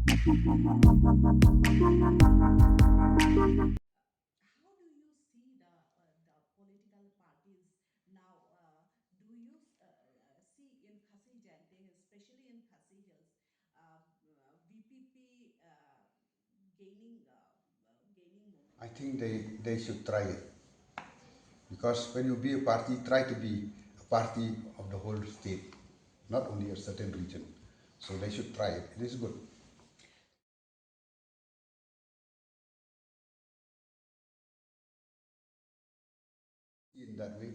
How do you see the political parties now? Do you see in Khasi Jangeh, especially in Khasi Hills, VPP gaining I momentum? think they should try it, because when you be a party, try to be a party of the whole state, not only a certain region. So they should try it. It is good. In that way,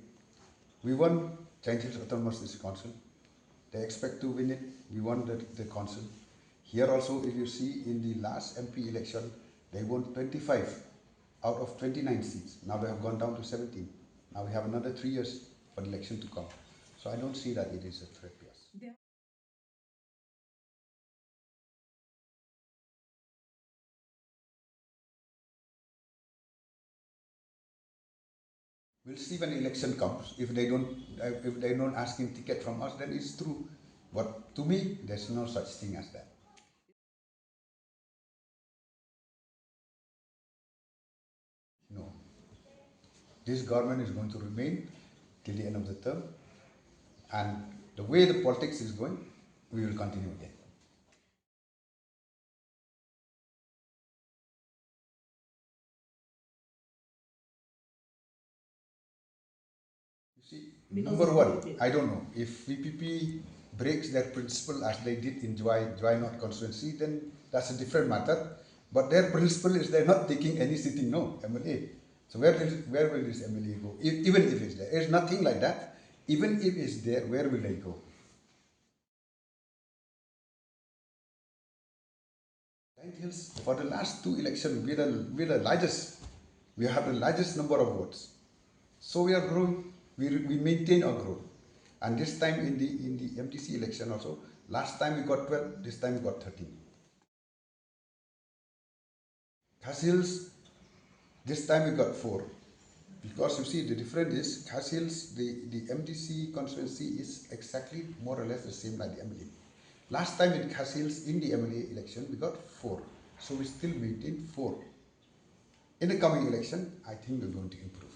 we won Giant Hills Autonomous District Council. They expect to win it. We won the council. Here also, if you see in the last MP election, they won 25 out of 29 seats. Now they have gone down to 17. Now we have another 3 years for the election to come. So I don't see that it is a threat to us. There We'll see when election comes. If they don't asking ticket from us, then it's true. But to me, there's no such thing as that. No. This government is going to remain till the end of the term, and the way the politics is going, we will continue again. You see, because number of one, politics. I don't know if VPP breaks their principle as they did in Joy North constituency, then that's a different matter. But their principle is they're not taking any sitting no MLA. So where will this MLA go? Even if it's there, there's nothing like that. Even if it's there, where will they go? Giant Hills, for the last two elections, we're the largest. We have the largest number of votes. So we are growing. We maintain our growth. And this time in the MTC election also, last time we got 12, this time we got 13. Khas this time we got 4. Because you see the difference is Khas the MTC constituency is exactly more or less the same like the MLA. Last time in Khas in the MLA election we got 4. So we still maintain 4. In the coming election, I think we're going to improve.